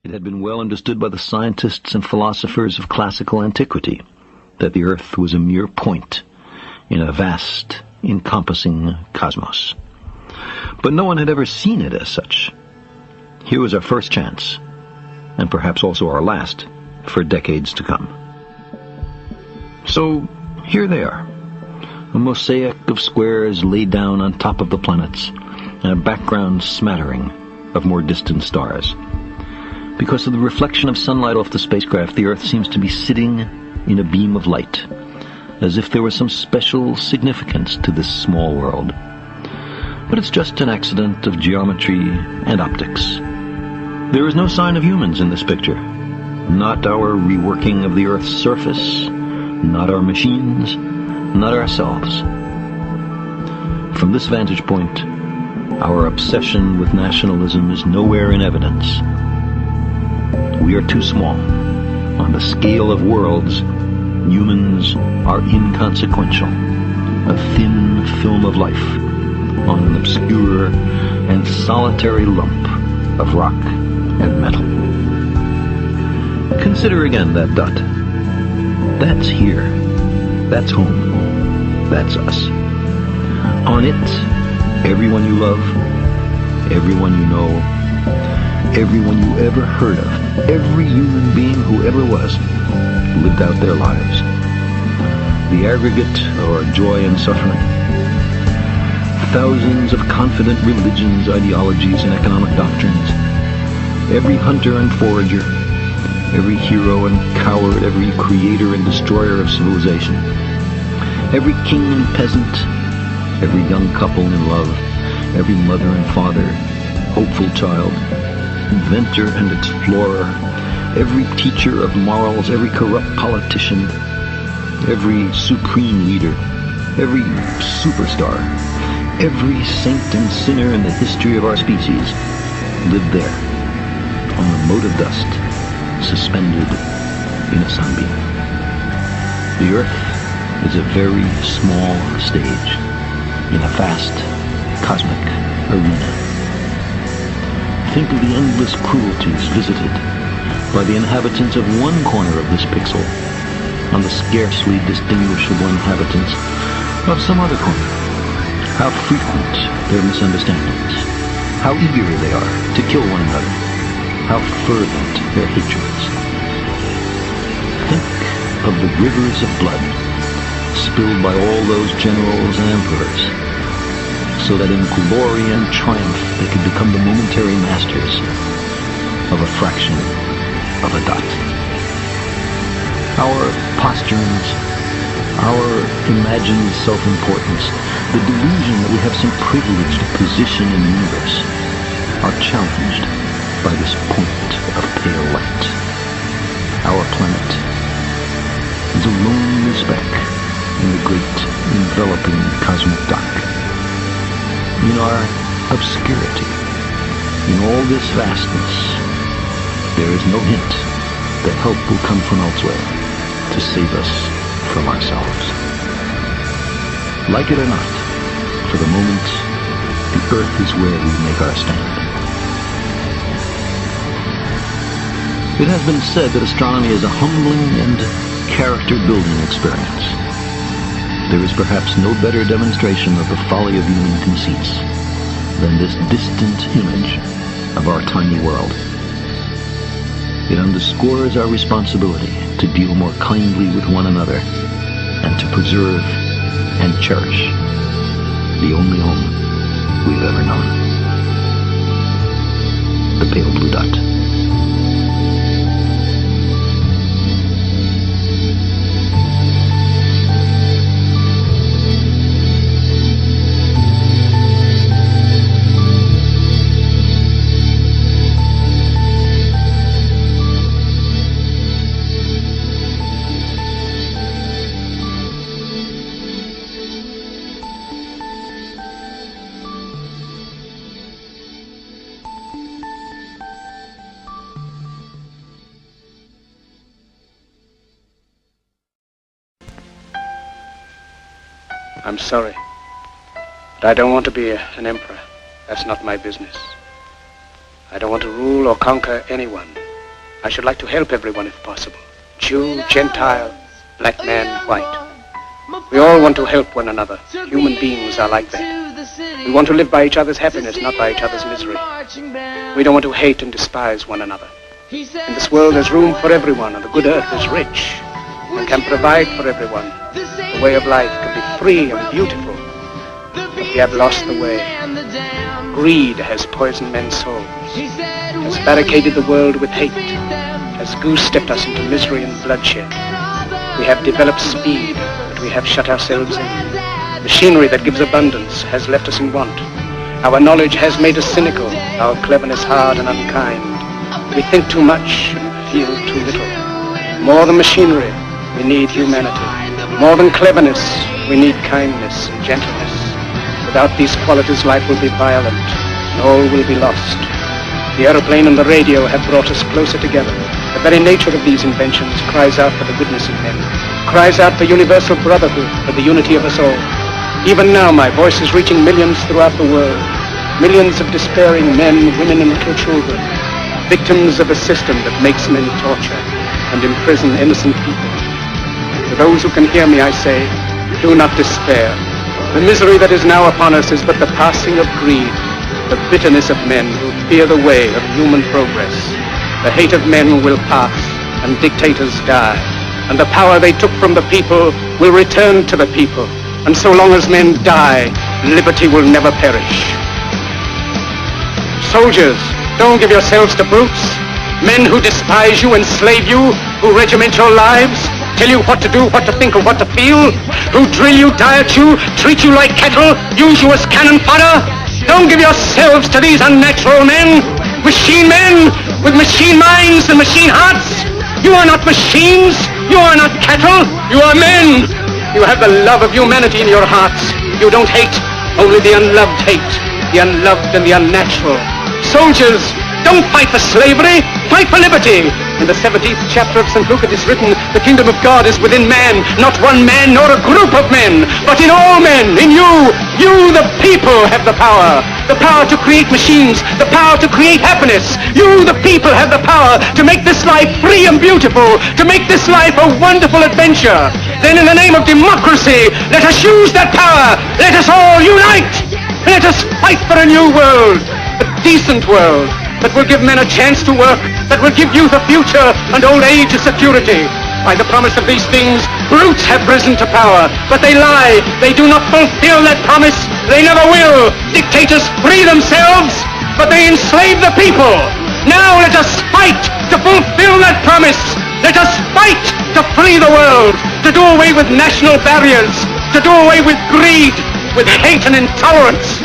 It had been well understood by the scientists and philosophers of classical antiquity that the Earth was a mere point in a vast, encompassing cosmos. But no one had ever seen it as such. Here was our first chance, and perhaps also our last, for decades to come. So, here they are, a mosaic of squares laid down on top of the planets, and a background smattering of more distant stars. Because of the reflection of sunlight off the spacecraft, the Earth seems to be sitting in a beam of light, as if there was some special significance to this small world. But it's just an accident of geometry and optics. There is no sign of humans in this picture. Not our reworking of the Earth's surface, not our machines, not ourselves. From this vantage point, our obsession with nationalism is nowhere in evidence. We are too small. On the scale of worlds, humans are inconsequential. A thin film of life on an obscure and solitary lump of rock and metal. Consider again that dot. That's here. That's home. That's us. On it, everyone you love, everyone you know, everyone you ever heard of, every human being who ever was, lived out their lives. The aggregate of our joy and suffering. Thousands of confident religions, ideologies, and economic doctrines. Every hunter and forager, every hero and coward, every creator and destroyer of civilization. Every king and peasant, every young couple in love, every mother and father, hopeful child, inventor and explorer, every teacher of morals, every corrupt politician, every supreme leader, every superstar, every saint and sinner in the history of our species lived there, on a mote of dust, suspended in a sunbeam. The Earth is a very small stage in a vast cosmic arena. Think of the endless cruelties visited by the inhabitants of one corner of this pixel on the scarcely distinguishable inhabitants of some other corner. How frequent their misunderstandings, how eager they are to kill one another, how fervent their hatreds. Think of the rivers of blood spilled by all those generals and emperors, so that in glory and triumph they could become the momentary masters of a fraction of a dot. Our posturings, our imagined self-importance, the delusion that we have some privileged position in the universe, are challenged by this point of pale light. Our planet is a lonely speck in the great enveloping cosmic dark. In our obscurity, in all this vastness, there is no hint that help will come from elsewhere to save us from ourselves. Like it or not, for the moment, the Earth is where we make our stand. It has been said that astronomy is a humbling and character-building experience. There is perhaps no better demonstration of the folly of human conceits than this distant image of our tiny world. It underscores our responsibility to deal more kindly with one another and to preserve and cherish the only home we've ever known. The pale blue dot. I'm sorry, but I don't want to be an emperor. That's not my business. I don't want to rule or conquer anyone. I should like to help everyone if possible. Jew, Gentile, black man, white. We all want to help one another. Human beings are like that. We want to live by each other's happiness, not by each other's misery. We don't want to hate and despise one another. In this world there's room for everyone, and the good earth is rich and can provide for everyone. The way of life can be free and beautiful, but we have lost the way. Greed has poisoned men's souls, has barricaded the world with hate, has goose-stepped us into misery and bloodshed. We have developed speed, but we have shut ourselves in. Machinery that gives abundance has left us in want. Our knowledge has made us cynical, our cleverness hard and unkind. We think too much and feel too little. More than machinery, we need humanity. More than cleverness, we need kindness and gentleness. Without these qualities, life will be violent, and all will be lost. The aeroplane and the radio have brought us closer together. The very nature of these inventions cries out for the goodness of men, cries out for universal brotherhood, for the unity of us all. Even now, my voice is reaching millions throughout the world. Millions of despairing men, women, and little children, victims of a system that makes men torture and imprison innocent people. To those who can hear me, I say, do not despair. The misery that is now upon us is but the passing of greed, the bitterness of men who fear the way of human progress. The hate of men will pass, and dictators die, and the power they took from the people will return to the people. And so long as men die, liberty will never perish. Soldiers, don't give yourselves to brutes. Men who despise you, enslave you, who regiment your lives, tell you what to do, what to think, and what to feel, who drill you, diet you, treat you like cattle, use you as cannon fodder. Don't give yourselves to these unnatural men, machine men with machine minds and machine hearts. You are not machines. You are not cattle. You are men. You have the love of humanity in your hearts. You don't hate, only the unloved hate, the unloved and the unnatural. Soldiers, don't fight for slavery, fight for liberty. In the 17th chapter of St. Luke it is written, the kingdom of God is within man, not one man nor a group of men, but in all men, in you. You, the people, have the power to create machines, the power to create happiness. You, the people, have the power to make this life free and beautiful, to make this life a wonderful adventure. Then in the name of democracy, let us use that power. Let us all unite. Let us fight for a new world, a decent world, that will give men a chance to work, that will give youth a future and old age a security. By the promise of these things, brutes have risen to power, but they lie. They do not fulfill that promise. They never will. Dictators free themselves, but they enslave the people. Now let us fight to fulfill that promise. Let us fight to free the world, to do away with national barriers, to do away with greed, with hate and intolerance.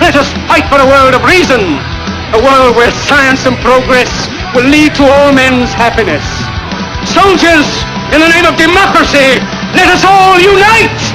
Let us fight for a world of reason, a world where science and progress will lead to all men's happiness. Soldiers, in the name of democracy, let us all unite!